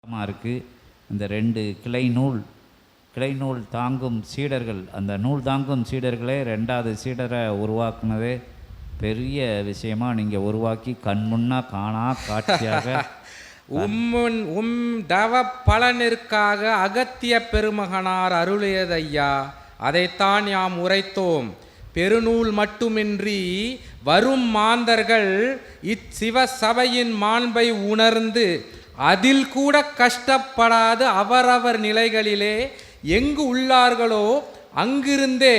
இருக்குது. இந்த 2 கிளை நூல் தாங்கும் சீடர்கள், அந்த நூல் தாங்கும் சீடர்களே 2வது சீடரை உருவாக்குனதே பெரிய விஷயமா நீங்கள் உருவாக்கி கண்முன்னா காணா காட்சியாக தவ பலனிற்காக அகத்திய பெருமகனார் அருளியதையா, அதைத்தான் யாம் உரைத்தோம். பெருநூல் மட்டுமின்றி வரும் மாந்தர்கள் இச்சிவ சபையின் மாண்பை உணர்ந்து அதில் கூட கஷ்டப்படாது அவரவர் நிலைகளிலே எங்கு உள்ளார்களோ அங்கிருந்தே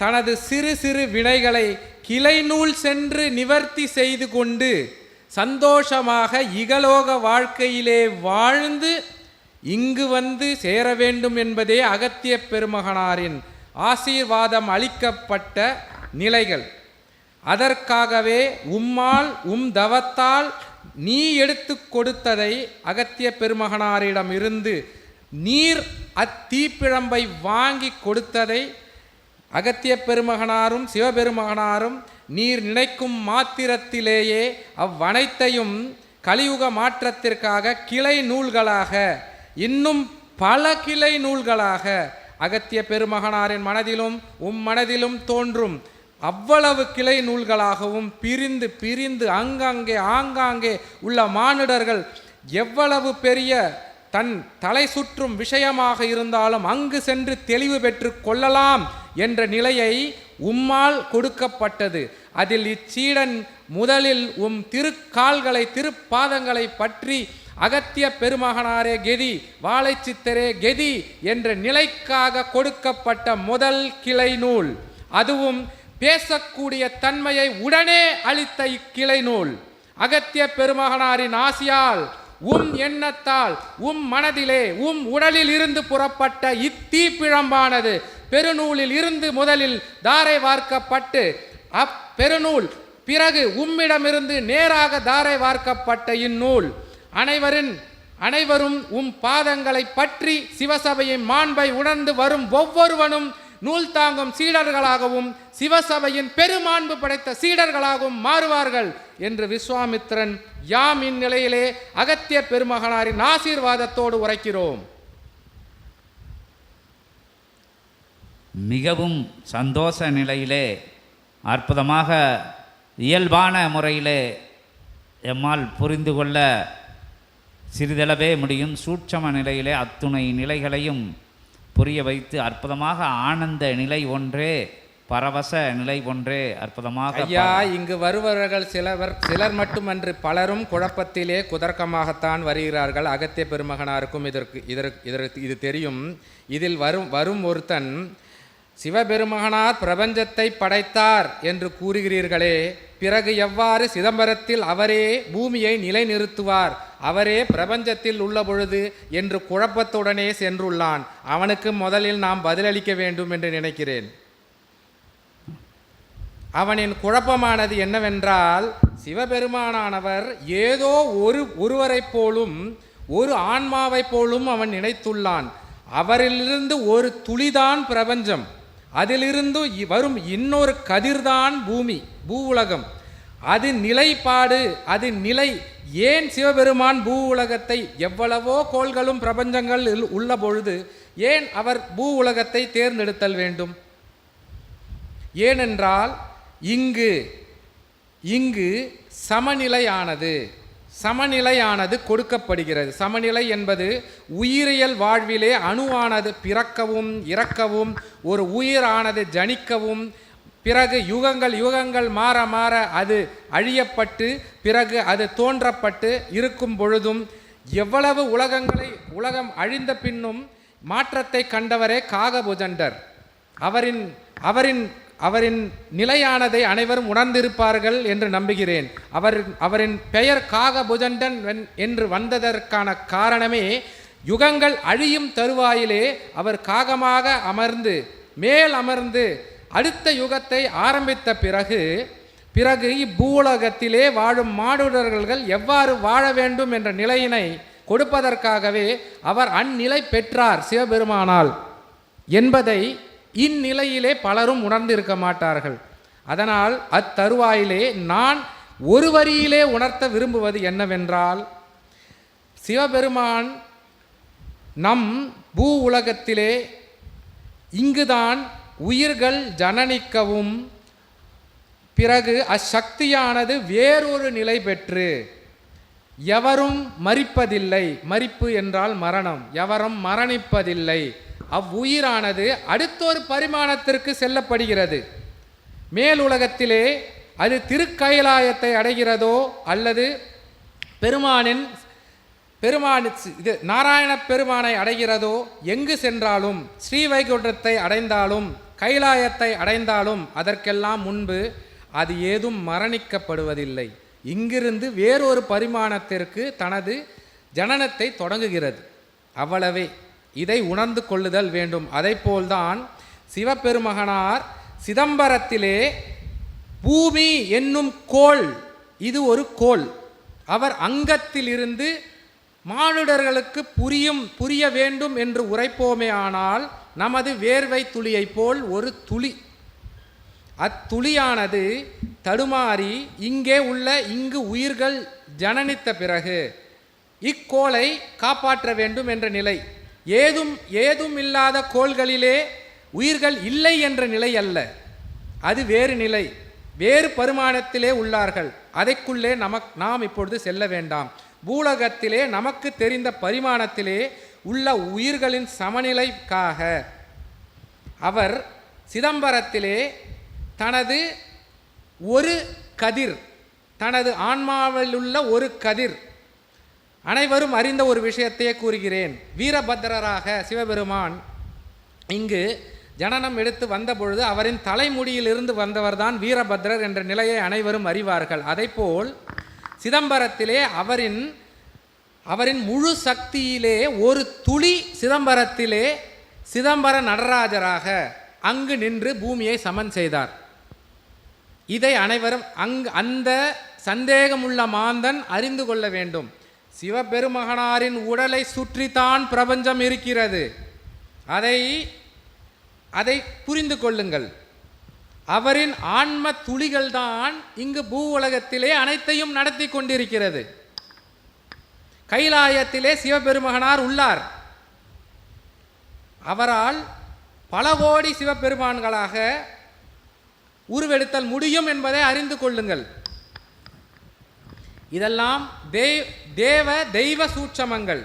தனது சிறு சிறு வினைகளை கிளை நூல் சென்று நிவர்த்தி செய்து கொண்டு சந்தோஷமாக இகலோக வாழ்க்கையிலே வாழ்ந்து இங்கு வந்து சேர வேண்டும் என்பதே அகத்திய பெருமகனாரின் ஆசீர்வாதம் அளிக்கப்பட்ட நிலைகள். அதற்காகவே உம்மால் தவத்தால் நீ எடுத்து கொடுத்ததை அகத்திய பெருமகனாரிடம் இருந்து நீர் அத்தீப்பிழம்பை வாங்கி கொடுத்ததை அகத்திய பெருமகனாரும் சிவபெருமகனாரும் நீர் நினைக்கும் மாத்திரத்திலேயே அவ்வனைத்தையும் கலியுக மாற்றத்திற்காக கிளை நூல்களாக, இன்னும் பல கிளை நூல்களாக அகத்திய பெருமகனாரின் மனதிலும் மனதிலும் தோன்றும் அவ்வளவு கிளை நூல்களாகவும் பிரிந்து ஆங்காங்கே உள்ள மானிடர்கள் எவ்வளவு பெரிய தன் தலை சுற்றும் விஷயமாக இருந்தாலும் அங்கு சென்று தெளிவு பெற்று கொள்ளலாம் என்ற நிலையை உம்மால் கொடுக்கப்பட்டது. அதில் இச்சீடன் முதலில் திருக்கால்களை திருப்பாதங்களை பற்றி அகத்திய பெருமகனாரே கெதி, வாழைச்சித்தரே கெதி என்ற நிலைக்காக கொடுக்கப்பட்ட முதல் கிளை நூல். அதுவும் பேசக்கூடிய தன்மையை உடனே அளித்த இக்கிளை நூல் அகத்திய பெருமகனாரின் ஆசியால் எண்ணத்தால் மனதிலே உடலில் இருந்து புறப்பட்ட இத்தீப்பிழம்பானது பெருநூலில் இருந்து முதலில் தாரை வார்க்கப்பட்டு அப்பெருநூல் பிறகு உம்மிடமிருந்து நேராக தாரை வார்க்கப்பட்ட இந்நூல் அனைவரும் பாதங்களை பற்றி சிவசபையின் மாண்பை உணர்ந்து வரும் ஒவ்வொருவனும் நூல் தாங்கும் சீடர்களாகவும் சிவசபையின் பெருமாண்பு படைத்த சீடர்களாகவும் மாறுவார்கள் என்று விஸ்வாமித்திரன் யாம் இந்நிலையிலே அகத்திய பெருமகனாரின் ஆசீர்வாதத்தோடு உரைக்கிறோம். மிகவும் சந்தோஷ நிலையிலே அற்புதமாக இயல்பான முறையிலே எம்மால் புரிந்து கொள்ள சிறிதளவே முடியும். சூட்சம நிலையிலே அத்துணை நிலைகளையும் புரிய வைத்து அற்புதமாக ஆனந்த நிலை ஒன்றே, பரவச நிலை ஒன்றே அற்புதமாக. ஐயா, இங்கு வருபவர்கள் சிலர் மட்டுமன்று பலரும் குழப்பத்திலே குதர்க்கமாகத்தான் வருகிறார்கள். அகத்திய பெருமகனாருக்கும் இது தெரியும். இதில் வரும் ஒருத்தன் சிவபெருமகனார் பிரபஞ்சத்தை படைத்தார் என்று கூறுகிறீர்களே, பிறகு எவ்வாறு சிதம்பரத்தில் அவரே பூமியை நிலைநிறுத்துவார், அவரே பிரபஞ்சத்தில் உள்ள பொழுது என்று குழப்பத்துடனே சென்றுள்ளான். அவனுக்கு முதலில் நாம் பதிலளிக்க வேண்டும் என்று நினைக்கிறேன். அவனின் குழப்பமானது என்னவென்றால், சிவபெருமானானவர் ஏதோ ஒருவரைப் போலும் ஒரு ஆன்மாவைப் போலும் அவன் நினைத்துள்ளான். அவரிலிருந்து ஒரு துளிதான் பிரபஞ்சம், அதிலிருந்து வரும் இன்னொரு கதிர்தான் பூ உலகம். அது நிலைப்பாடு, அது நிலை. ஏன் சிவபெருமான் பூ உலகத்தை, எவ்வளவோ கோள்களும் பிரபஞ்சங்கள் உள்ள பொழுது ஏன் அவர் பூ உலகத்தை தேர்ந்தெடுத்தல் வேண்டும்? ஏனென்றால் இங்கு சமநிலையானது கொடுக்கப்படுகிறது. சமநிலை என்பது உயிரியல் வாழ்விலே அணுவானது பிறக்கவும் இறக்கவும், ஒரு உயிரானது ஜனிக்கவும், பிறகு யுகங்கள் மாற அது அழியப்பட்டு பிறகு அது தோன்றப்பட்டு இருக்கும் பொழுதும் எவ்வளவு உலகம் அழிந்த பின்னும் மாற்றத்தை கண்டவரே காகபுஜண்டர். அவரின் நிலையானதை அனைவரும் உணர்ந்திருப்பார்கள் என்று நம்புகிறேன். அவரின் பெயர் காகபுஜண்டன் என்று வந்ததற்கான காரணமே, யுகங்கள் அழியும் தருவாயிலே அவர் காகமாக அமர்ந்து அடுத்த யுகத்தை ஆரம்பித்த பிறகு இப்பூலகத்திலே வாழும் மானுடர்கள் எவ்வாறு வாழ வேண்டும் என்ற நிலையினை கொடுப்பதற்காகவே அவர் அந்நிலை பெற்றார் சிவபெருமானால் என்பதை இந்நிலையிலே பலரும் உணர்ந்திருக்க மாட்டார்கள். அதனால் அத்தருவாயிலே நான் ஒரு வரியிலே உணர்த்த விரும்புவது என்னவென்றால், சிவபெருமான் நம் பூ உலகத்திலே இங்குதான் உயிர்கள் ஜனனிக்கவும் பிறகு அச்சக்தியானது வேறொரு நிலை பெற்று எவரும் மரிப்பதில்லை, மரிப்பு என்றால் மரணம், எவரும் மரணிப்பதில்லை, அவ்வுயிரானது அடுத்தொரு பரிமாணத்திற்கு செல்லப்படுகிறது. மேல் உலகத்திலே அது திருக்கைலாயத்தை அடைகிறதோ அல்லது இது நாராயண பெருமானை அடைகிறதோ, எங்கு சென்றாலும் ஸ்ரீவைகுண்டத்தை அடைந்தாலும் கைலாயத்தை அடைந்தாலும் அதற்கெல்லாம் முன்பு அது ஏதும் மரணிக்கப்படுவதில்லை. இங்கிருந்து வேறொரு பரிமாணத்திற்கு தனது ஜனனத்தை தொடங்குகிறது. அவ்வளவே. இதை உணர்ந்து கொள்ளுதல் வேண்டும். அதைப்போல்தான் சிவபெருமகனார் சிதம்பரத்திலே பூமி என்னும் கோள், இது ஒரு கோள், அவர் அங்கத்திலிருந்து மானுடர்களுக்கு புரிய வேண்டும் என்று உரைப்போமே. ஆனால் நமது வேர்வை துளியை போல் ஒரு துளி, அத்துளியானது தடுமாறி இங்கு உயிர்கள் ஜனனித்த பிறகு இக்கோளை காப்பாற்ற வேண்டும் என்ற நிலை. ஏதும் இல்லாத கோள்களிலே உயிர்கள் இல்லை என்ற நிலை அல்ல, அது வேறு நிலை, வேறு பரிமாணத்திலே உள்ளார்கள். அதைக்குள்ளே நாம் இப்பொழுது செல்ல வேண்டாம். பூலகத்திலே நமக்கு தெரிந்த பரிமாணத்திலே உள்ள உயிர்களின் சமநிலைக்காக அவர் சிதம்பரத்திலே தனது ஒரு கதிர், தனது ஆன்மாவில் உள்ள ஒரு கதிர், அனைவரும் அறிந்த ஒரு விஷயத்தையே கூறுகிறேன். வீரபத்ரராக சிவபெருமான் இங்கு ஜனனம் எடுத்து வந்த பொழுது அவரின் தலைமுடியிலிருந்து வந்தவர்தான் வீரபத்ரர் என்ற நிலையை அனைவரும் அறிவார்கள். அதைப்போல் சிதம்பரத்திலே அவரின் முழு சக்தியிலே ஒரு துளி சிதம்பரத்திலே சிதம்பர நடராஜராக அங்கு நின்று பூமியை சமன் செய்தார். இதை அனைவரும் அந்த சந்தேகமுள்ள மாந்தன் அறிந்து கொள்ள வேண்டும். சிவபெருமகனாரின் உடலை சுற்றித்தான் பிரபஞ்சம் இருக்கிறது. அதை புரிந்து கொள்ளுங்கள். அவரின் ஆன்ம துளிகள் தான் இங்கு பூ உலகத்திலே அனைத்தையும் நடத்தி கொண்டிருக்கிறது. கைலாயத்திலே சிவபெருமகனார் உள்ளார். அவரால் பல கோடி சிவபெருமான்களாக உருவெடுத்தல் முடியும் என்பதை அறிந்து கொள்ளுங்கள். இதெல்லாம் தெய்வ சூட்சமங்கள்.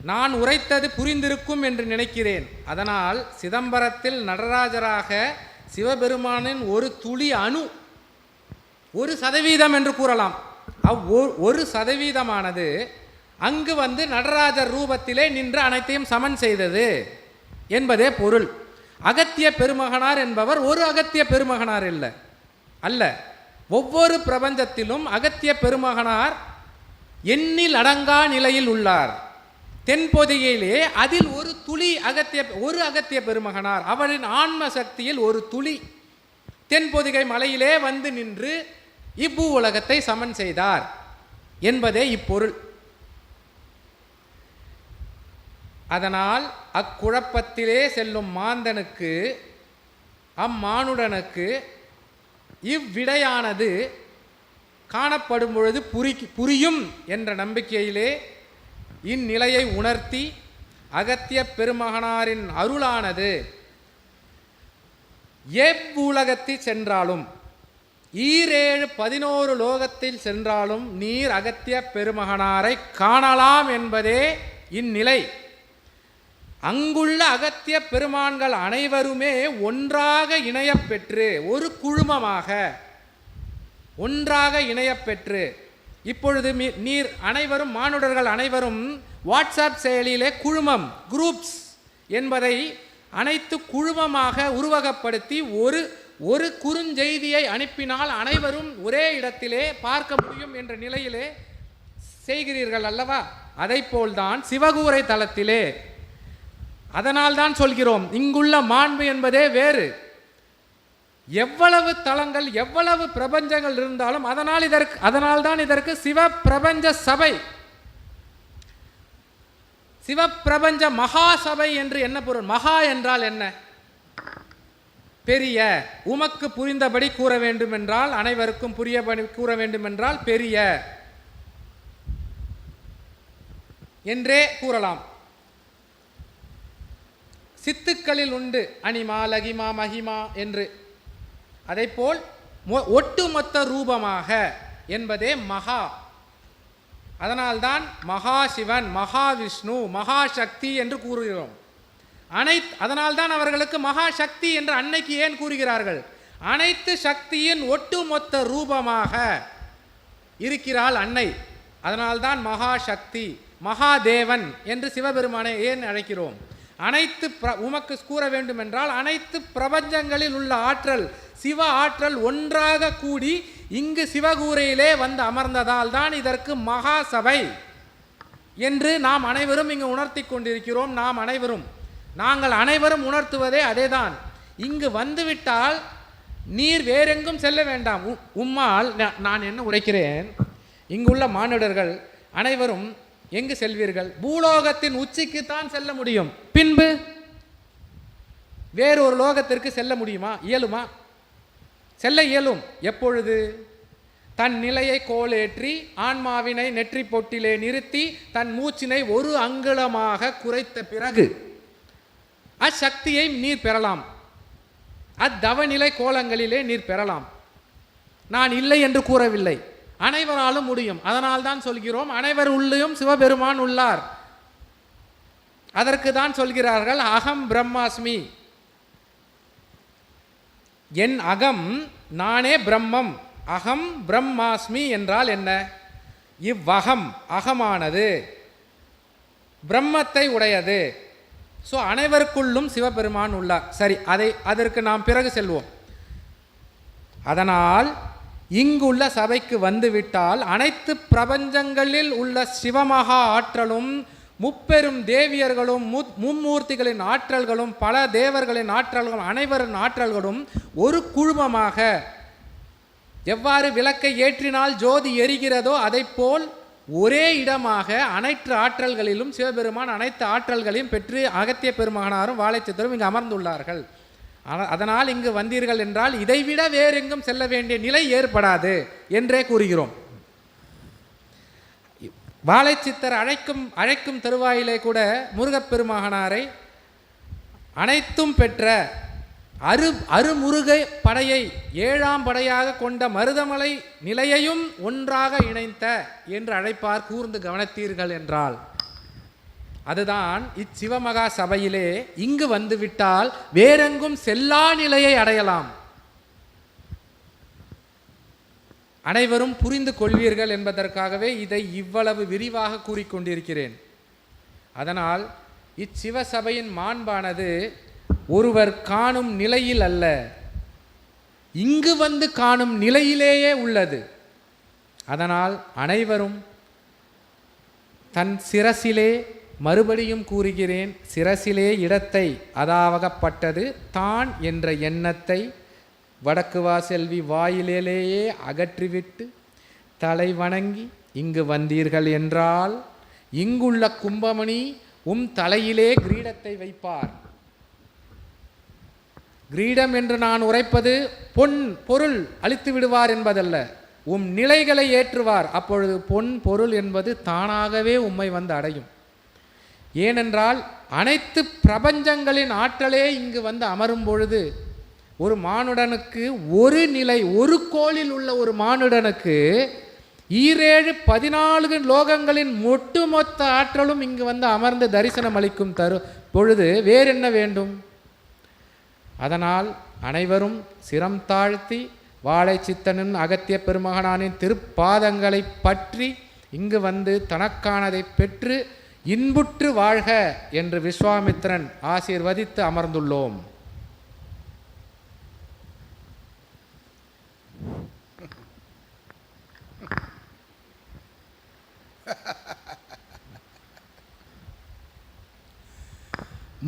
நான் உரைத்தது புரிந்திருக்கும் என்று நினைக்கிறேன். அதனால் சிதம்பரத்தில் நடராஜராக சிவபெருமானின் ஒரு துளி அணு 1% என்று கூறலாம். 1%ஆனது அங்கு வந்து நடராஜர் ரூபத்திலே நின்று அனைத்தையும் சமன் செய்தது என்பதே பொருள். அகத்திய பெருமகனார் என்பவர் ஒரு அகத்திய பெருமகனார் அல்ல. ஒவ்வொரு பிரபஞ்சத்திலும் அகத்திய பெருமகனார் எண்ணில் அடங்கா நிலையில் உள்ளார். தென்பொதியிலே அதில் ஒரு துளி அகத்திய பெருமகனார், அவரின் ஆன்ம சக்தியில் ஒரு துளி தென்பொதிகை மலையிலே வந்து நின்று இப்பூ உலகத்தை சமன் செய்தார் என்பதே இப்பொருள். அதனால் அக்குழப்பத்திலே செல்லும் மாந்தனுக்கு, அம்மானுடனுக்கு இவ்விடையானது காணப்படும் பொழுது புரியும் என்ற நம்பிக்கையிலே இந்நிலையை உணர்த்தி அகத்திய பெருமகனாரின் அருளானது எவ்வுலகத்தில் சென்றாலும் 11 லோகத்தில் சென்றாலும் நீர் அகத்திய பெருமகனாரை காணலாம் என்பதே இந்நிலை. அங்குள்ள அகத்திய பெருமான்கள் அனைவருமே ஒன்றாக இணையப்பெற்று ஒரு குழுமமாக ஒன்றாக இணையப்பெற்று இப்பொழுது நீர் அனைவரும் மானுடர்கள் அனைவரும் வாட்ஸ்அப் செயலியிலே குழுமம் குரூப்ஸ் என்பதை அனைத்து குழுமமாக உருவகப்படுத்தி ஒரு குறுஞ்செய்தியை அனுப்பினால் அனைவரும் ஒரே இடத்திலே பார்க்க முடியும் என்ற நிலையிலே செய்கிறீர்கள் அல்லவா? அதைப்போல்தான் சிவகூரை தலத்திலே. அதனால் தான் சொல்கிறோம், இங்குள்ள மாண்பு என்பதே வேறு. எவ்வளவு தலங்கள் எவ்வளவு பிரபஞ்சங்கள் இருந்தாலும் அதனால்தான் இதற்கு சிவ பிரபஞ்ச சபை, சிவப்பிரபஞ்ச மகா சபை என்று என்ன பொருள்? மகா என்றால் என்ன? பெரிய. உமக்கு புரிந்தபடி கூற வேண்டும் என்றால், அனைவருக்கும் புரியபடி கூற வேண்டும் என்றால் பெரிய. என்றே கூறலாம். சித்துக்களில் உண்டு அனிமா, லகிமா, மகிமா என்று. அதைப்போல் ஒட்டுமொத்த ரூபமாக என்பதே மகா. அதனால்தான் மகாசிவன், மகாவிஷ்ணு, மகாசக்தி என்று கூறுகிறோம். அதனால்தான் அவர்களுக்கு மகாசக்தி என்று அன்னைக்கு ஏன் கூறுகிறார்கள்? அனைத்து சக்தியின் ஒட்டுமொத்த ரூபமாக இருக்கிறாள் அன்னை. அதனால்தான் மகாசக்தி, மகாதேவன் என்று சிவபெருமானை ஏன் அழைக்கிறோம்? அனைத்து உமக்கு கூற வேண்டும் என்றால் அனைத்து பிரபஞ்சங்களில் உள்ள ஆற்றல், சிவ ஆற்றல் ஒன்றாக கூடி இங்கு சிவகூரையிலே வந்து அமர்ந்ததால் தான் இதற்கு மகா சபை என்று நாம் அனைவரும் இங்கு உணர்த்தி கொண்டிருக்கிறோம். நாங்கள் அனைவரும் உணர்த்துவதே அதேதான். இங்கு வந்துவிட்டால் நீர் வேறெங்கும் செல்ல வேண்டாம். உம்மால் நான் என்ன உரைக்கிறேன், இங்குள்ள மானுடர்கள் அனைவரும் எங்கு செல்வீர்கள்? பூலோகத்தின் உச்சிக்குத்தான் செல்ல முடியும். பின்பு வேறொரு லோகத்திற்கு செல்ல முடியுமா? இயலுமா? செல்ல இயலும். எப்பொழுது? தன் நிலையை கோலேற்றி ஆன்மாவினை நெற்றி பொட்டிலே நிறுத்தி தன் மூச்சினை ஒரு அங்குலமாக குறைத்த பிறகு அச்சக்தியை நீர் பெறலாம். அத்தவநிலை கோலங்களிலே நீர் பெறலாம். நான் இல்லை என்று கூறவில்லை, அனைவராலும் முடியும். அதனால் தான் சொல்கிறோம் அனைவர் உள்ளேயும் சிவபெருமான் உள்ளார். அதற்கு தான் சொல்கிறார்கள் அகம் பிரம்மாஸ்மி, என் அகம் நானே பிரம்மம். அகம் பிரம்மாஸ்மி என்றால் என்ன? இவ்வகம், அகமானது பிரம்மத்தை உடையது. ஸோ அனைவருக்குள்ளும் சிவபெருமான் உள்ளார். சரி, அதற்கு நாம் பிறகு செல்வோம். அதனால் இங்குள்ள சபைக்கு வந்துவிட்டால் அனைத்து பிரபஞ்சங்களில் உள்ள சிவமகா ஆற்றலும், முப்பெரும் தேவியர்களும், மும்மூர்த்திகளின் ஆற்றல்களும், பல தேவர்களின் ஆற்றல்களும், அனைவரின் ஆற்றல்களும் ஒரு குழுமமாக எவ்வாறு விளக்கை ஏற்றினால் ஜோதி எரிகிறதோ அதைப்போல் ஒரே இடமாக அனைத்து ஆற்றல்களிலும் சிவபெருமான் அனைத்து ஆற்றல்களையும் பெற்று அகத்திய பெருமகனாரும் வாழைச்சித்தரும் இங்கு அமர்ந்துள்ளார்கள். அதனால் இங்கு வந்தீர்கள் என்றால் இதைவிட வேறெங்கும் செல்ல வேண்டிய நிலை ஏற்படாது என்றே கூறுகிறோம். வாழைச்சித்தர் அழைக்கும் தருவாயிலே கூட முருகப்பெருமகனாரை அனைத்தும் பெற்ற அருமுருகை படையை 7ஆம் படையாக கொண்ட மருதமலை நிலையையும் ஒன்றாக இணைத்த என்று அழைப்பார். கூர்ந்து கவனித்தீர்கள் என்றால் அதுதான் இச்சிவமகா சபையிலே இங்கு வந்துவிட்டால் வேறெங்கும் செல்லா நிலையை அடையலாம். அனைவரும் புரிந்து கொள்வீர்கள் என்பதற்காகவே இதை இவ்வளவு விரிவாக கூறிக்கொண்டிருக்கிறேன். அதனால் இச்சிவசபையின் மாண்பானது ஒருவர் காணும் நிலையில் அல்ல, இங்கு வந்து காணும் நிலையிலேயே உள்ளது. அதனால் அனைவரும் தன் சிரசிலே, மறுபடியும் கூறுகிறேன், சிரசிலே இடத்தை அதாவகப்பட்டது தான் என்ற எண்ணத்தை வடக்கு வாசெல்வி வாயிலேயே அகற்றிவிட்டு தலை வணங்கி இங்கு வந்தீர்கள் என்றால் இங்குள்ள கும்பமணி தலையிலே கிரீடத்தை வைப்பார். கிரீடம் என்று நான் உரைப்பது பொருள் அளித்து விடுவார் என்பதல்ல, நிலைகளை ஏற்றுவார். அப்பொழுது பொருள் என்பது தானாகவே உம்மை வந்து அடையும். ஏனென்றால் அனைத்து பிரபஞ்சங்களின் ஆற்றலே இங்கு வந்து அமரும் பொழுது ஒரு மானுடனுக்கு ஒரு நிலை, ஒரு கோளில் உள்ள ஒரு மானுடனுக்கு 14 லோகங்களின் ஒட்டுமொத்த ஆற்றலும் இங்கு வந்து அமர்ந்து தரிசனம் அளிக்கும் பொழுது வேறென்ன வேண்டும்? அதனால் அனைவரும் சிரம் தாழ்த்தி வாழைச்சித்தனின் அகத்திய பெருமகனானின் திருப்பாதங்களை பற்றி இங்கு வந்து தனக்கானதை பெற்று இன்புற்று வாழ்க என்று விஸ்வாமித்திரன் ஆசீர்வதித்து அமர்ந்துள்ளோம்.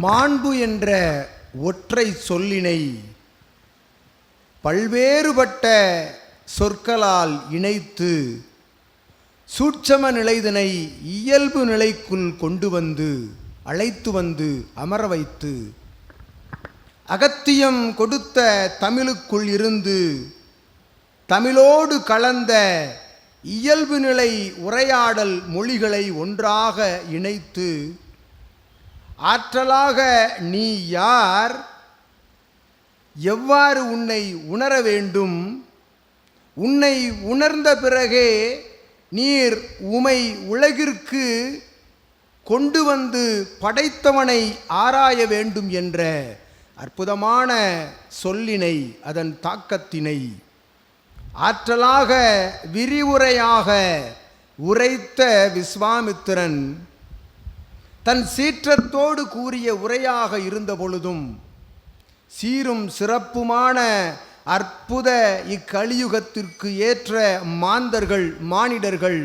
மாண்பு என்ற ஒற்றை சொல்லினை பல்வேறுபட்ட சொற்களால் இணைத்து சூட்சம நிலைதனை இயல்பு நிலைக்குள் கொண்டு வந்து அழைத்து வந்து அமர வைத்து அகத்தியம் கொடுத்த தமிழுக்குள் இருந்து தமிழோடு கலந்த இயல்பு நிலை உரையாடல் மொழிகளை ஒன்றாக இணைத்து ஆற்றலாக நீ யார், எவ்வாறு உன்னை உணர வேண்டும், உன்னை உணர்ந்த பிறகே நீர் உமை உலகிற்கு கொண்டு வந்து படைத்தவனை ஆராய வேண்டும் என்ற அற்புதமான சொல்லினை, அதன் தாக்கத்தினை ஆற்றலாக விரிவுரையாக உரைத்த விஸ்வாமித்திரன் தன் சீற்றத்தோடு கூறிய உரையாக இருந்த பொழுதும் சீரும் சிறப்புமான அற்புத இக்கலியுகத்திற்கு ஏற்ற மாந்தர்கள் மானிடர்கள்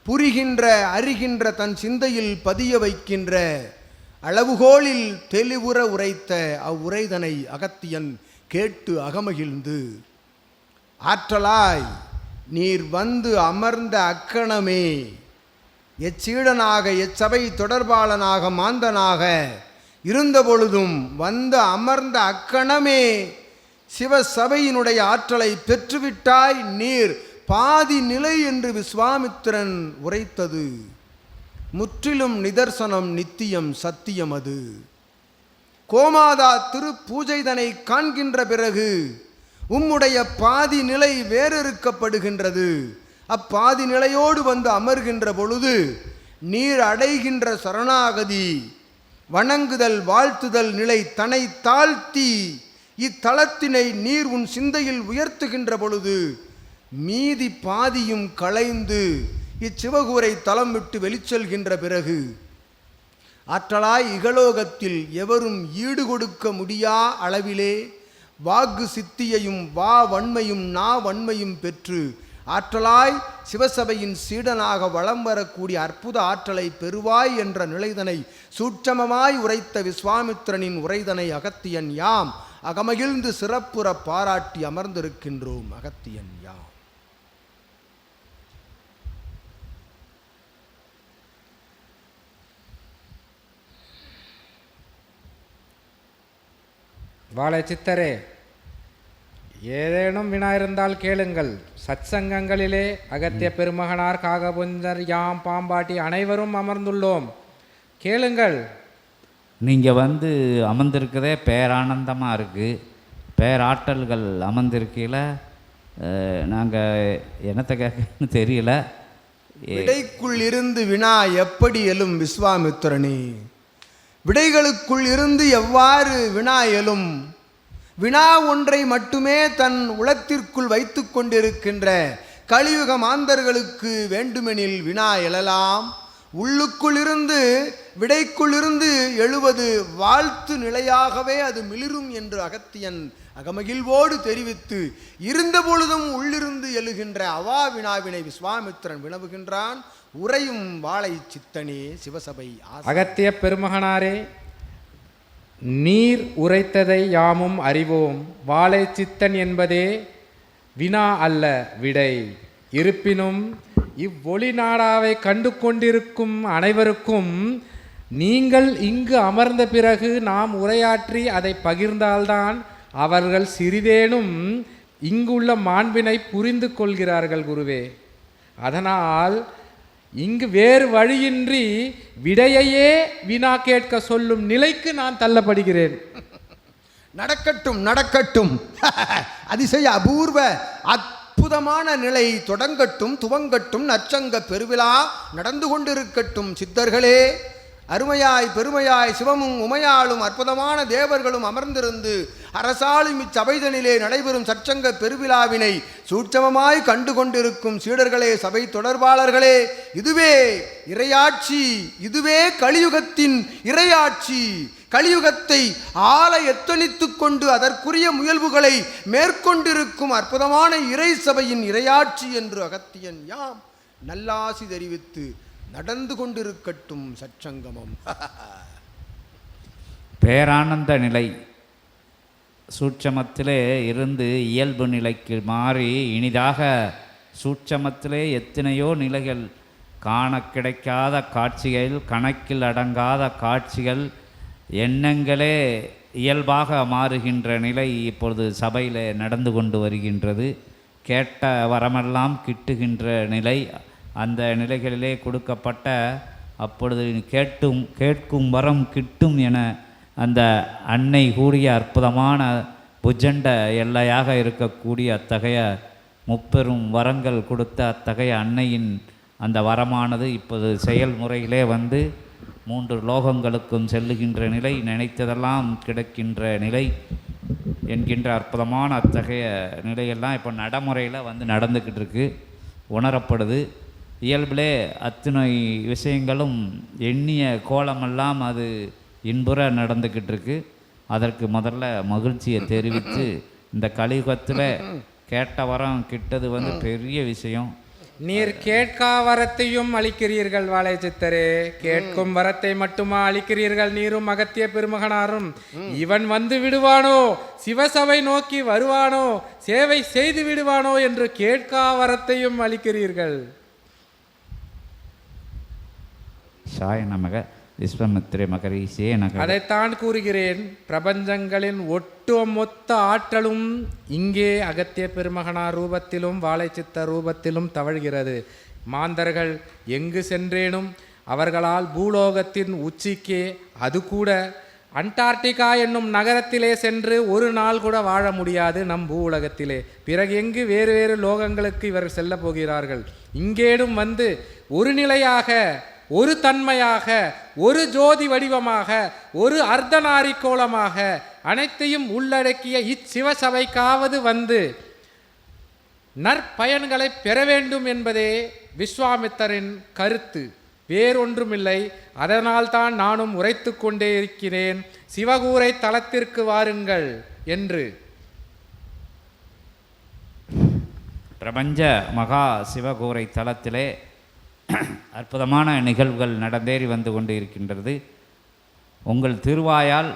புரிகின்ற அறிகின்ற தன் சிந்தையில் பதிய வைக்கின்ற அளவுகோலில் தெளிவுற உரைத்த அவ்வுரைதனை அகத்தியன் கேட்டு அகமகிழ்ந்து, ஆற்றலாய் நீர் வந்து அமர்ந்த அக்கணமே எச்சீடனாக எச்சபை தொடர்பாளனாக மாந்தனாக இருந்த பொழுதும் வந்து அமர்ந்த அக்கணமே சிவசபையினுடைய ஆற்றலை பெற்றுவிட்டாய், நீர் பாதி நிலை என்று விஸ்வாமித்திரன் உரைத்தது முற்றிலும் நிதர்சனம், நித்தியம், சத்தியம். அது கோமாதா திரு பூஜைதனை காண்கின்ற பிறகு உம்முடைய பாதி நிலை வேறறுக்கப்படுகின்றது. அப்பாதி நிலையோடு வந்து அமர்கின்ற பொழுது நீர் அடைகின்ற சரணாகதி வணங்குதல் வாழ்த்துதல் நிலை தன்னை தாழ்த்தி இத்தலத்தினை நீர் உன் சிந்தையில் உயர்த்துகின்ற பொழுது மீதி பாதியும் களைந்து இச்சிவகூரை தலம் விட்டு வெளிச்செல்கின்ற பிறகு ஆற்றலாய் இகலோகத்தில் எவரும் ஈடு கொடுக்க முடியா அளவிலே வாக்கு சித்தியையும் வா வன்மையும் நா வன்மையும் பெற்று ஆற்றலாய் சிவசபையின் சீடனாக வலம் வரக்கூடிய அற்புத ஆற்றலை பெறுவாய் என்ற நிலைதனை சூட்சமமாய் உரைத்த விஸ்வாமித்திரனின் உரைதனை அகத்தியன் யாம் அகமகிழ்ந்து சிறப்புற பாராட்டி அமர்ந்திருக்கின்றோம். அகத்தியன் யாம். வாழை சித்தரே, ஏதேனும் வினா இருந்தால் கேளுங்கள். சத்சங்கங்களிலே அகத்திய பெருமகனார், காகபுஞ்சர், யாம், பாம்பாட்டி அனைவரும் அமர்ந்துள்ளோம். கேளுங்கள். நீங்கள் வந்து அமர்ந்திருக்கதே பேரானந்தமாக இருக்குது. பேராற்றல்கள் அமர்ந்திருக்கையில் நாங்கள் என்னத்தை கேட்கன்னு தெரியல. விடைக்குள் இருந்து வினா எப்படி எழும் விஸ்வாமித்திரனே? விடைகளுக்குள் இருந்து எவ்வாறு வினா எழும்? வினா ஒன்றை மட்டுமே தன் உளத்திற்குள் வைத்து கொண்டிருக்கின்ற கலியுக மாந்தர்களுக்கு வேண்டுமெனில் வினா எழலாம். உள்ளுக்குள் இருந்து விடைக்குள் இருந்து எழுவது வாழ்த்து நிலையாகவே அது மிளிரும் என்று அகத்தியன் அகமகிழ்வோடு தெரிவித்து, இருந்த பொழுதும் உள்ளிருந்து எழுகின்ற அவா வினாவினை விஸ்வாமித்திரன் வினவுகின்றான். உரையும் வாழை சித்தனே சிவசபை அகத்திய பெருமகனாரே, நீர் உரைத்ததை யாமும் அறிவோம். வாழை சித்தன் என்பதே வினா அல்ல, விடை. இருப்பினும் இவ்வொளி நாடாவை கண்டு கொண்டிருக்கும் அனைவருக்கும் நீங்கள் இங்கு அமர்ந்த பிறகு நாம் உரையாற்றி அதை பகிர்ந்தால்தான் அவர்கள் சிறிதேனும் இங்குள்ள மாண்பினை புரிந்து கொள்கிறார்கள் குருவே. அதனால் இங்கு வேறு வழியின்றி விடையையே வினா கேட்க சொல்லும் நிலைக்கு நான் தள்ளப்படுகிறேன். நடக்கட்டும் நடக்கட்டும். அதிசய அபூர்வ அற்புதமான நிலை தொடங்கட்டும், துவங்கட்டும். நற்சங்க பெருவிழா நடந்து கொண்டிருக்கட்டும். சித்தர்களே, அருமையாய் பெருமையாய் சிவமும் உமையாளும் அற்புதமான தேவர்களும் அமர்ந்திருந்து அரசாளும் இச்சபைதனிலே நடைபெறும் சற்சங்க பெருவிழாவினை சூட்சமமாய் கண்டு கொண்டிருக்கும் சீடர்களே, சபை தொடர்பாளர்களே, இதுவே இறையாட்சி, இதுவே கலியுகத்தின் இறையாட்சி. கலியுகத்தை ஆள எத்தனித்து கொண்டு அதற்குரிய முயல்வுகளை மேற்கொண்டிருக்கும் அற்புதமான இறை சபையின் இறையாட்சி என்று அகத்தியன் யாம் நல்லாசி தெரிவித்து நடந்து கொண்டிருக்கட்டும் சற்சங்கமம். பேரானந்த நிலை சூட்சமத்திலே இருந்து இயல்பு நிலைக்கு மாறி இனிதாக சூட்சமத்திலே எத்தனையோ நிலைகள், காண கிடைக்காத காட்சிகள், கணக்கில் அடங்காத காட்சிகள், எண்ணங்களே இயல்பாக மாறுகின்ற நிலை இப்பொழுது சபையில் நடந்து கொண்டு வருகின்றது. கேட்ட வரமெல்லாம் கிட்டுகின்ற நிலை, அந்த நிலைகளிலே கொடுக்கப்பட்ட அப்பொழுது கேட்கும் வரம் கிட்டும் என அந்த அன்னை கூடிய அற்புதமான புஜண்ட எல்லையாக இருக்கக்கூடிய அத்தகைய முப்பெரும் வரங்கள் கொடுத்த அத்தகைய அன்னையின் அந்த வரமானது இப்போது செயல்முறையிலே வந்து 3 லோகங்களுக்கும் செல்லுகின்ற நிலை, நினைத்ததெல்லாம் கிடைக்கின்ற நிலை என்கின்ற அற்புதமான அத்தகைய நிலையெல்லாம் இப்போ நடைமுறையில் வந்து நடந்துக்கிட்டு இருக்கு, உணரப்படுது. இயல்பிலே அத்தனை விஷயங்களும் எண்ணிய கோலமெல்லாம் அது இன்புற நடந்துக்கிட்டு இருக்கு. அதற்கு முதல்ல மகிழ்ச்சியை தெரிவித்து, இந்த கலியுகத்தில் கேட்ட வரம் கிட்டது வந்து பெரிய விஷயம். நீர் கேட்கா வரத்தையும் அளிக்கிறீர்கள் வாழை சித்தரே, கேட்கும் வரத்தை மட்டுமா அளிக்கிறீர்கள் நீரும் அகத்திய பெருமகனாரும்? இவன் வந்து விடுவானோ, சிவசபை நோக்கி வருவானோ, சேவை செய்து விடுவானோ என்று கேட்கா வரத்தையும் அளிக்கிறீர்கள். சாய நமக விஸ்வமித்ரே மகரீசே நக. அதைத்தான் கூறுகிறேன். பிரபஞ்சங்களின் ஒட்டுமொத்த ஆற்றலும் இங்கே அகத்திய பெருமகனார் ரூபத்திலும் வாழைச்சித்த ரூபத்திலும் தவழ்கிறது. மாந்தர்கள் எங்கு சென்றேனும் அவர்களால் பூலோகத்தின் உச்சிக்கே, அது கூட அண்டார்டிகா என்னும் நகரத்திலே சென்று ஒரு நாள் கூட வாழ முடியாது நம் பூ உலகத்திலே. பிறகு எங்கு வேறு வேறு லோகங்களுக்கு இவர்கள் செல்ல போகிறார்கள்? இங்கேடும் வந்து ஒரு நிலையாக, ஒரு தன்மையாக, ஒரு ஜோதி வடிவமாக, ஒரு அர்த்தநாரிக்கோளமாக அனைத்தையும் உள்ளடக்கிய இச்சிவசபைக்காவது வந்து நற்பயன்களை பெற வேண்டும் என்பதே விஸ்வாமித்தரின் கருத்து, வேறொன்றுமில்லை. அதனால்தான் நானும் உரைத்து கொண்டே இருக்கிறேன், சிவகூரை தலத்திற்கு வாருங்கள் என்று. பிரபஞ்ச மகா சிவகூரை தலத்திலே அற்புதமான நிகழ்வுகள் நடந்தேறி வந்து கொண்டு இருக்கின்றது. உங்கள் திருவாயால்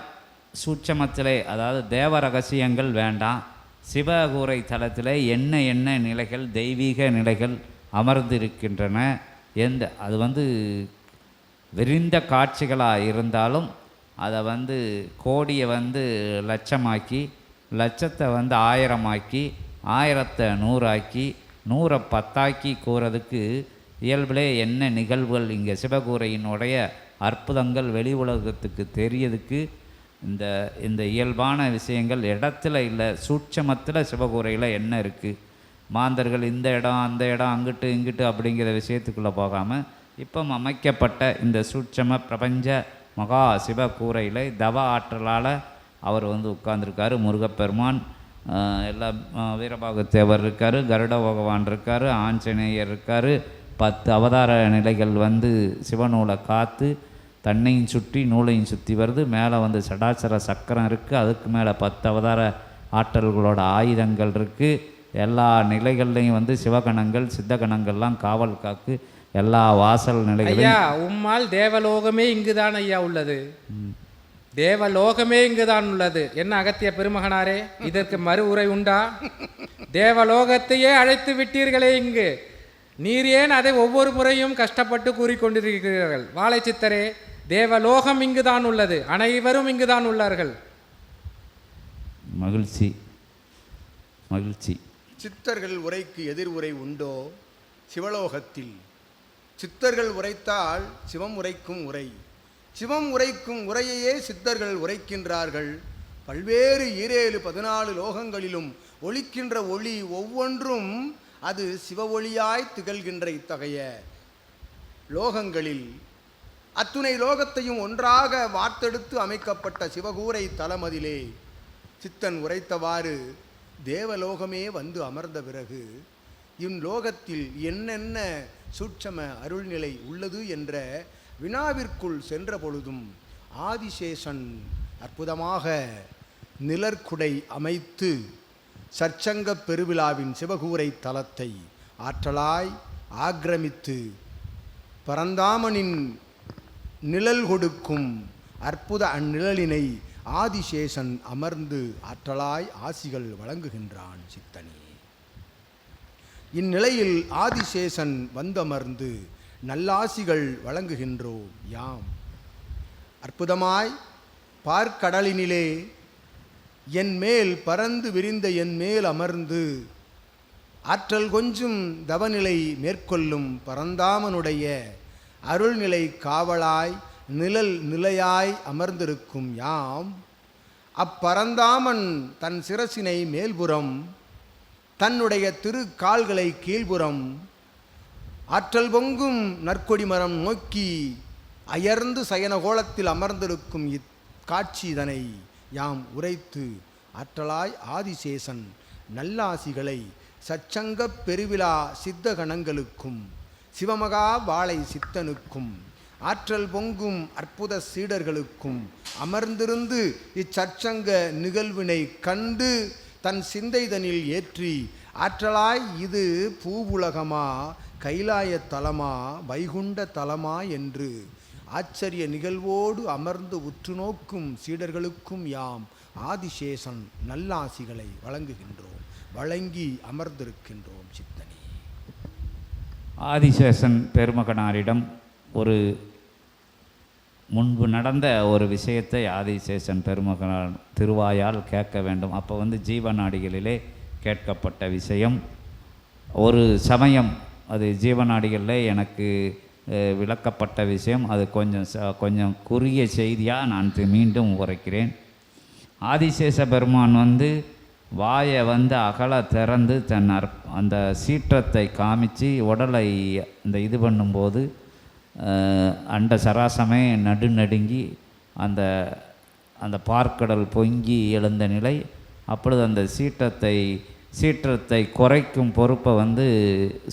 சூட்சமத்திலே, அதாவது தேவ ரகசியங்கள் வேண்டாம், சிவகூரை தலத்திலே என்ன என்ன நிலைகள், தெய்வீக நிலைகள் அமர்ந்திருக்கின்றன, அது வந்து விரிந்த காட்சிகளாக இருந்தாலும் அதை வந்து கோடியை வந்து லட்சமாக்கி, லட்சத்தை வந்து 1000 ஆக்கி, 1000-ஐ 100 ஆக்கி, 100-ஐ 10 ஆக்கி கூறதுக்கு இயல்பிலே என்ன நிகழ்வுகள் இங்கே சிவகூரையினுடைய அற்புதங்கள் வெளி உலகத்துக்கு தெரியதுக்கு இந்த இயல்பான விஷயங்கள் இடத்துல இல்லை, சூட்சமத்தில் சிவகூரையில் என்ன இருக்குது. மாந்தர்கள் இந்த இடம் அந்த இடம் அங்கிட்டு இங்கிட்டு அப்படிங்கிற விஷயத்துக்குள்ளே போகாமல் இப்போ அமைக்கப்பட்ட இந்த சூட்சம பிரபஞ்ச மகா சிவகூரையில் தவ ஆற்றலால் அவர் வந்து உட்கார்ந்துருக்காரு. முருகப்பெருமான், எல்லா வீரபாகத்தேவர் இருக்கார், கருட பகவான் இருக்கார், ஆஞ்சநேயர் இருக்கார். 10 அவதார நிலைகள் வந்து சிவநூலை காத்து தன்னையும் சுற்றி நூலையும் சுற்றி வருது. மேலே வந்து சடாச்சர சக்கரம் இருக்குது, அதுக்கு மேலே 10 அவதார ஆற்றல்களோட ஆயுதங்கள் இருக்குது. எல்லா நிலைகள்லையும் வந்து சிவகணங்கள் சித்தகணங்கள்லாம் காவல் காக்கு. எல்லா வாசல் நிலைகளையும் ஐயா, உம்மால் தேவலோகமே இங்குதான் ஐயா உள்ளது, தேவலோகமே இங்குதான் உள்ளது. என்ன அகத்திய பெருமகனாரே, இதற்கு மறு உரை உண்டா? தேவலோகத்தையே அழைத்து விட்டீர்களே இங்கு, நீர் ஏன் அதை ஒவ்வொரு முறையும் கஷ்டப்பட்டு கூறிக்கொண்டிருக்கிறீர்கள்? வாழை சித்தரே, தேவலோகம் இங்குதான் உள்ளது, அனைவரும் இங்குதான் உள்ளார்கள். மகிழ்ச்சி மகிழ்ச்சி. சித்தர்கள் உரைக்கு எதிர் உரை உண்டோ சிவலோகத்தில்? சித்தர்கள் உரைத்தால் சிவம் உரைக்கும் உரை, சிவம் உரைக்கும் உரையையே சித்தர்கள் உரைக்கின்றார்கள். பல்வேறு 7 14 லோகங்களிலும் ஒலிக்கின்ற ஒளி ஒவ்வொன்றும் அது சிவ ஒளியாய் திகழ்கின்ற இத்தகைய லோகங்களில் அத்துணை லோகத்தையும் ஒன்றாக வார்த்தெடுத்து அமைக்கப்பட்ட சிவகூரை தலமதிலே சித்தன் உரைத்தவாறு தேவலோகமே வந்து அமர்ந்த பிறகு இவ்லோகத்தில் என்னென்ன சூட்சம அருள்நிலை உள்ளது என்ற வினாவிற்குள் சென்ற பொழுதும் ஆதிசேஷன் அற்புதமாக நிழற்குடை அமைத்து சற்சங்க பெருவிழாவின் சிவகூரை தலத்தை ஆற்றலாய் ஆக்கிரமித்து பரந்தாமனின் நிழல் கொடுக்கும் அற்புத அந்நிழலினை ஆதிசேஷன் அமர்ந்து ஆற்றலாய் ஆசிகள் வழங்குகின்றான் சித்தனே. இந்நிலையில் ஆதிசேஷன் வந்தமர்ந்து நல்லாசிகள் வழங்குகின்றோம் யாம். அற்புதமாய் பார்க்கடலினிலே என் மேல் பறந்து விரிந்த என் மேல் அமர்ந்து ஆற்றல் கொஞ்சும் தவநிலை மேற்கொள்ளும் பரந்தாமனுடைய அருள்நிலை காவலாய் நிலையாய் அமர்ந்திருக்கும் யாம் அப்பரந்தாமன் தன் சிரசினை மேல்புறம் தன்னுடைய திருக்கால்களை கீழ்புறம் ஆற்றல் பொங்கும் நற்கொடி மரம் நோக்கி அயர்ந்து சயனகோலத்தில் அமர்ந்திருக்கும் இக்காட்சி இதனை யாம் உரைத்து ஆற்றலாய் ஆதிசேஷன் நல்லாசிகளை சச்சங்கப் பெருவிழா சித்த கணங்களுக்கும் சிவமகா வாழை சித்தனுக்கும் ஆற்றல் பொங்கும் அற்புத சீடர்களுக்கும் அமர்ந்திருந்து இச்சற்சங்க நிகழ்வினை கண்டு தன் சிந்தைதனில் ஏற்றி ஆற்றலாய் இது பூவுலகமா கைலாய தலமா வைகுண்ட தலமா என்று ஆச்சரிய நிகழ்வோடு அமர்ந்து உற்று நோக்கும் சீடர்களுக்கும் யாம் ஆதிசேஷன் நல்லாசிகளை வழங்குகின்றோம், வழங்கி அமர்ந்திருக்கின்றோம். சித்தனே, ஆதிசேஷன் பெருமகனாரிடம் ஒரு முன்பு நடந்த ஒரு விஷயத்தை ஆதிசேஷன் பெருமகனார் திருவாயால் கேட்க வேண்டும். அப்போ ஜீவநாடிகளிலே கேட்கப்பட்ட விஷயம். ஒரு சமயம் அது ஜீவநாடிகளில் எனக்கு விளக்கப்பட்ட விஷயம். அது கொஞ்சம் குறுகிய செய்தியாக நான் மீண்டும் உரைக்கிறேன். ஆதிசேஷ பெருமான் வாயை அகல திறந்து தன் அந்த சீற்றத்தை காமிச்சு உடலை இது பண்ணும்போது அண்ட சராசமே நடுநடுங்கி அந்த அந்த பார்க்கடல் பொங்கி எழுந்த நிலை. அப்பொழுது அந்த சீற்றத்தை குறைக்கும் பொறுப்பை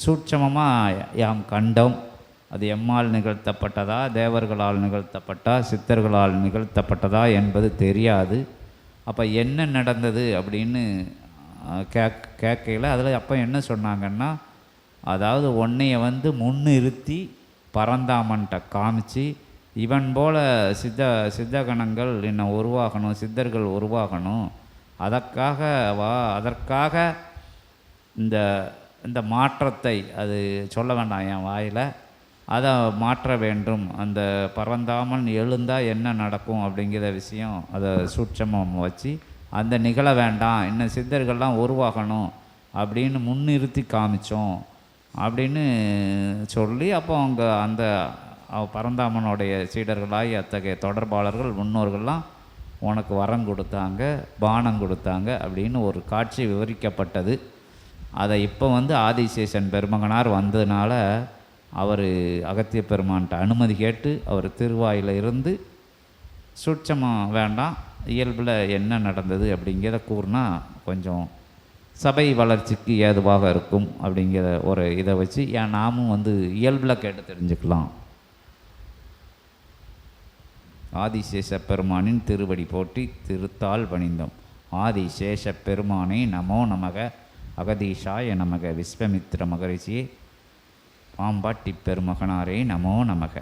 சூட்சமமாக யாம் கண்டோம். அது எம்மால் நிகழ்த்தப்பட்டதா, தேவர்களால் நிகழ்த்தப்பட்டா, சித்தர்களால் நிகழ்த்தப்பட்டதா என்பது தெரியாது. அப்போ என்ன நடந்தது அப்படின்னு கேட்கல. அதில் அப்போ என்ன சொன்னாங்கன்னா, அதாவது உன்னைய முன்னிறுத்தி பரந்தாமன்ட்ட காமிச்சு இவன் போல் சித்தகணங்கள் இன்னும் உருவாகணும், சித்தர்கள் உருவாகணும், அதற்காக இந்த மாற்றத்தை அது சொல்ல வேண்டாம் என் வாயில், அதை மாற்ற வேண்டும். அந்த பரந்தாமன் எழுந்தால் என்ன நடக்கும் அப்படிங்கிற விஷயம் அதை சூட்சமாக வச்சு அந்த நிகழ வேண்டாம், இன்னும் சித்தர்கள்லாம் உருவாகணும் அப்படின்னு முன்னிறுத்தி காமிச்சோம் அப்படின்னு சொல்லி அப்போ அவங்க அந்த பரந்தாமனுடைய சீடர்களாய் அத்தகைய தொடர்பாளர்கள் முன்னோர்கள்லாம் உனக்கு வரம் கொடுத்தாங்க, பானம் கொடுத்தாங்க அப்படின்னு ஒரு காட்சி விவரிக்கப்பட்டது. அதை இப்போ ஆதிசேஷன் பெருமகனார் வந்ததுனால அவர் அகத்திய பெருமான்கிட்ட அனுமதி கேட்டு அவர் திருவாயில் இருந்து சூட்சமாக வேண்டாம், இயல்பில் என்ன நடந்தது அப்படிங்கிறத கூறினா கொஞ்சம் சபை வளர்ச்சிக்கு ஏதுவாக இருக்கும் அப்படிங்கிற ஒரு இதை வச்சு நாமும் இயல்பில் கேட்டு தெரிஞ்சுக்கலாம். ஆதிசேஷ பெருமானின் திருவடி போற்றி திருத்தால் பணிந்தோம். ஆதிசேஷ பெருமானே நமோ நமக, அகதீஷாய நமக, விஸ்வமித்ர மகரிஷியே பாம்பாட்டி பெருமகனாரே நமோ நமக.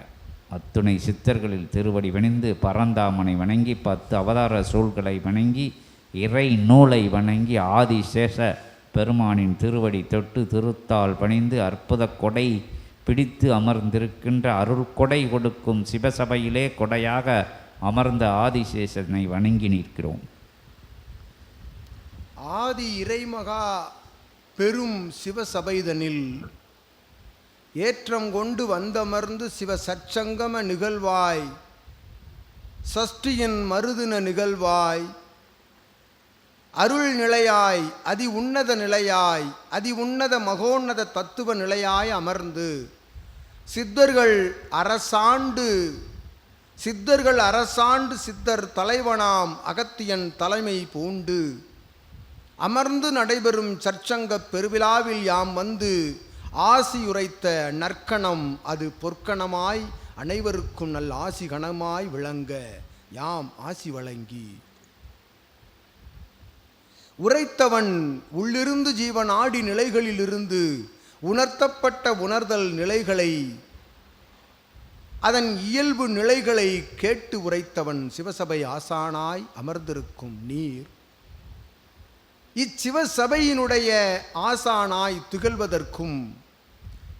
அத்துணை சித்தர்களில் திருவடி வணிந்து பரந்தாமனை வணங்கி 10 அவதார சூழ்களை வணங்கி இறை நூலை வணங்கி ஆதிசேஷ பெருமானின் திருவடி தொட்டு திருத்தால் பணிந்து அற்புத கொடை பிடித்து அமர்ந்திருக்கின்ற அருள் கொடை கொடுக்கும் சிவசபையிலே கொடையாக அமர்ந்த ஆதிசேஷனை வணங்கி நிற்கிறோம். ஆதி இறைமகா பெரும் சிவசபைதனில் ஏற்றம் கொண்டு வந்தமர்ந்து சிவ சச்சங்கம நிகழ்வாய் சஷ்டியின் மருதின நிகழ்வாய் அருள் நிலையாய் அதி உன்னத நிலையாய் அதி உன்னத மகோன்னத தத்துவ நிலையாய் அமர்ந்து சித்தர்கள் அரசாண்டு சித்தர் தலைவனாம் அகத்தியன் தலைமை பூண்டு அமர்ந்து நடைபெறும் சற்சங்க பெருவிழாவில் யாம் ஆசியுரைத்த நற்கணம் அது பொற்கணமாய் அனைவருக்கும் நல் ஆசி கணமாய் விளங்க யாம் ஆசி வழங்கி உரைத்தவன் உள்ளிருந்து ஜீவனாடி நிலைகளிலிருந்து உணர்த்தப்பட்ட உணர்தல் நிலைகளை அதன் இயல்பு நிலைகளை கேட்டு உரைத்தவன் சிவசபை ஆசானாய் அமர்ந்திருக்கும் நீர் இச்சிவசபையினுடைய ஆசானாய் திகழ்வதற்கும்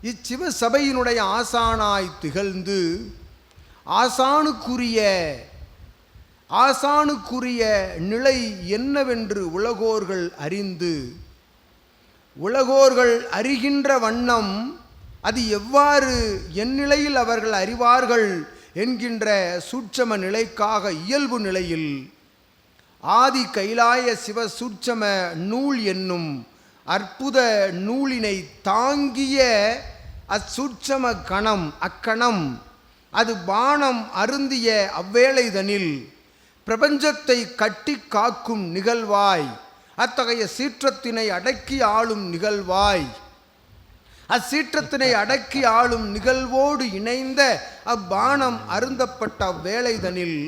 இச்சிவசபையினுடைய ஆசானாய் திகழ்ந்து ஆசானுக்குரிய நிலை என்னவென்று உலகோர்கள் அறிந்து உலகோர்கள் அறிகின்ற வண்ணம் அது எவ்வாறு என் நிலையில் அவர்கள் அறிவார்கள் என்கின்ற சூட்சம நிலைக்காக இயல்பு நிலையில் ஆதி கைலாய சிவ சூட்சம நூல் என்னும் அற்புத நூலினை தாங்கிய அச்சூட்சம கணம் அக்கணம் அது பானம் அருந்திய அவ்வேளைதனில் பிரபஞ்சத்தை கட்டி காக்கும் நிகழ்வாய், அத்தகைய சீற்றத்தினை அடக்கி ஆளும் நிகழ்வாய், அச்சீற்றத்தினை அடக்கி ஆளும் நிகழ்வோடு இணைந்த அப்பானம் அருந்தப்பட்ட அவ்வேளைதனில்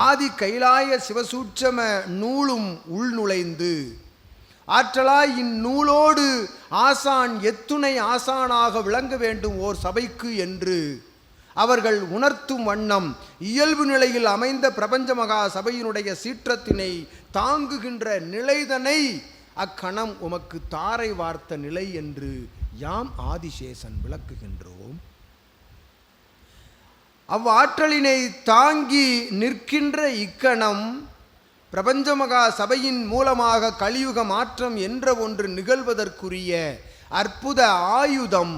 ஆதி கைலாய சிவசூட்சம நூலும் உள்நுழைந்து ஆற்றலாய் இந்நூலோடு ஆசான் எத்துணை ஆசானாக விளங்க வேண்டும் ஓர் சபைக்கு என்று அவர்கள் உணர்த்தும் வண்ணம் இயல்பு நிலையில் அமைந்த பிரபஞ்ச மகா சபையினுடைய சீற்றத்தினை தாங்குகின்ற நிலைதனை அக்கணம் உமக்கு தாரை வார்த்த நிலை என்று யாம் ஆதிசேஷன் விளக்குகின்றோம். அவ்வாற்றலினை தாங்கி நிற்கின்ற இக்கணம் பிரபஞ்ச மகா சபையின் மூலமாக கலியுக மாற்றம் என்ற ஒன்று நிகழ்வதற்குரிய அற்புத ஆயுதம்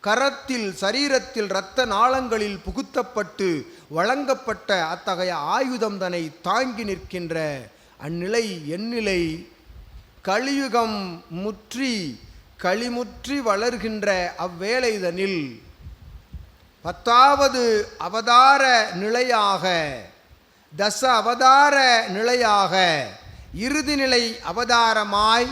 கரத்தில் சரீரத்தில் இரத்த நாளங்களில் புகுத்தப்பட்டு வழங்கப்பட்ட அத்தகைய ஆயுதம் தன்னை தாங்கி நிற்கின்ற அந்நிலை எந்நிலை கலியுகம் முற்றி களிமுற்றி வளர்கின்ற அவ்வேளைதனில் 10வது அவதார நிலையாக தச அவதார நிலையாக இறுதி நிலை அவதாரமாய்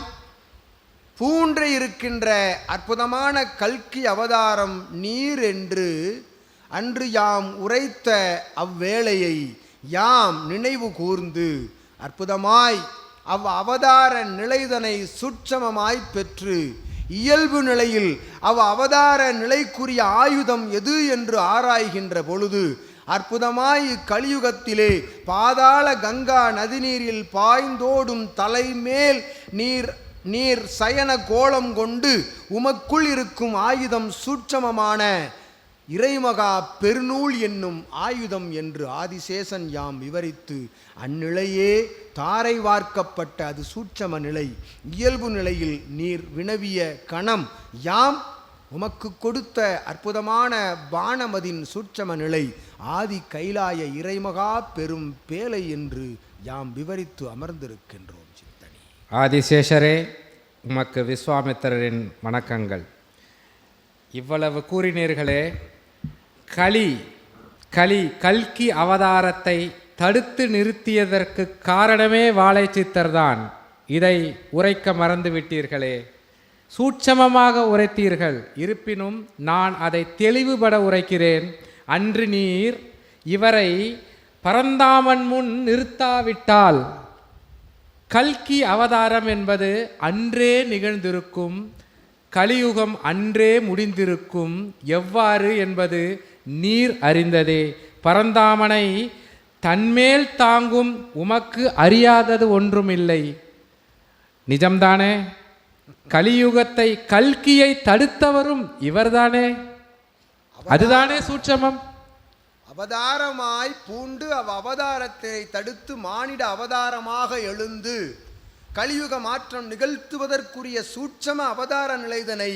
பூன்ற இருக்கின்ற அற்புதமான கல்கி அவதாரம் நீர் என்று அன்று யாம் உரைத்த அவ்வேளையை யாம் நினைவு கூர்ந்து அற்புதமாய் அவதார நிலைதனை சுட்சமமாய் பெற்று இயல்பு நிலையில் அவதார நிலைக்குரிய ஆயுதம் எது என்று ஆராய்கின்ற பொழுது அற்புதமாய் கலியுகத்திலே பாதாள கங்கா நதிநீரில் பாய்ந்தோடும் தலைமேல் நீர் சயன கோலம் கொண்டு உமக்குள் இருக்கும் ஆயுதம் சூட்சமமான இறைமகா பெருநூல் என்னும் ஆயுதம் என்று ஆதிசேஷன் யாம் விவரித்து அந்நிலையே தாரை வார்க்கப்பட்ட அது சூட்சம நிலை இயல்பு நிலையில் நீர் வினவிய கணம் யாம் உமக்கு கொடுத்த அற்புதமான பானமதின் சூட்சம நிலை ஆதி கைலாய இறைமகா பெரும் பேலை என்று யாம் விவரித்து அமர்ந்திருக்கின்றோம். ஆதிசேஷரே, உமக்கு விஸ்வாமித்திரரின் வணக்கங்கள். இவ்வளவு கூறினீர்களே, கல்கி அவதாரத்தை தடுத்து நிறுத்தியதற்கு காரணமே வாழைச்சித்தர்தான். இதை உரைக்க மறந்து விட்டீர்களே. சூட்சமமாக உரைத்தீர்கள். இருப்பினும் நான் அதை தெளிவுபட உரைக்கிறேன். அன்று நீர் இவரை பரந்தாமன் முன் நிறுத்தாவிட்டால் கல்கி அவதாரம் என்பது அன்றே நிகழ்ந்திருக்கும், கலியுகம் அன்றே முடிந்திருக்கும். எவ்வாறு என்பது நீர் அறிந்ததே. பரந்தாமனை தன்மேல் தாங்கும் உமக்கு அறியாதது ஒன்றுமில்லை. நிஜம்தானே? கலியுகத்தை கல்கியை தடுத்தவரும் இவர்தானே. அதுதானே சூட்சமம். அவதாரமாய் பூண்டு அவதாரத்தை தடுத்து மானிட அவதாரமாக எழுந்து கலியுக மாற்றம் நிகழ்த்துவதற்குரிய சூட்சம அவதார நிலைதனை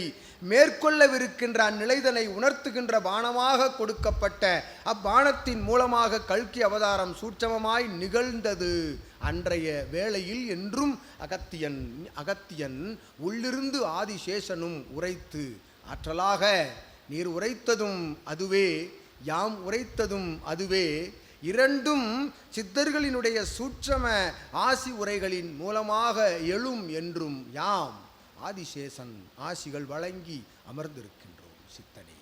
மேற்கொள்ளவிருக்கின்ற அந்நிலைதனை உணர்த்துகின்ற பானமாக கொடுக்கப்பட்ட அப்பானத்தின் மூலமாக கல்கி அவதாரம் சூட்சமமாய் நிகழ்ந்தது அன்றைய வேளையில் என்றும் அகத்தியன் உள்ளிருந்து ஆதிசேஷனும் உரைத்து ஆற்றலாக நீர் உரைத்ததும் அதுவே, யாம் உரைத்ததும் அதுவே. இரண்டும் சித்தர்களினுடைய சூட்சம ஆசி உரைகளின் மூலமாக எழும் என்றும் யாம் ஆதிசேஷன் ஆசிகள் வழங்கி அமர்ந்திருக்கின்றோம். சித்தனே,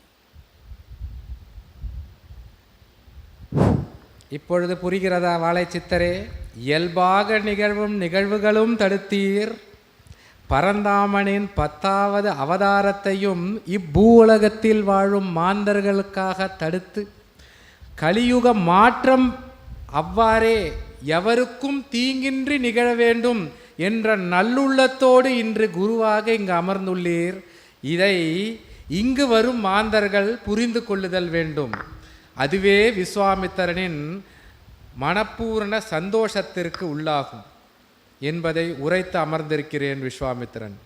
இப்பொழுது புரிகிறதா வாழைச்சித்தரே? இயல்பாக நிகழ்வும் நிகழ்வுகளும் தடுத்தீர். பரந்தாமனின் 10வது அவதாரத்தையும் இப்பூவுலகத்தில் வாழும் மாந்தர்களுக்காக தடுத்து கலியுக மாற்றம் அவ்வாறே எவருக்கும் தீங்கின்றி நிகழ வேண்டும் என்ற நல்லுள்ளத்தோடு இன்று குருவாக இங்கு அமர்ந்துள்ளீர். இதை இங்கு வரும் மாந்தர்கள் புரிந்து கொள்ளுதல் வேண்டும். அதுவே விஸ்வாமித்திரனின் மனப்பூர்ண சந்தோஷத்திற்கு உள்ளாகும் என்பதை உரைத்து அமர்ந்திருக்கிறேன். விஸ்வாமித்திரன்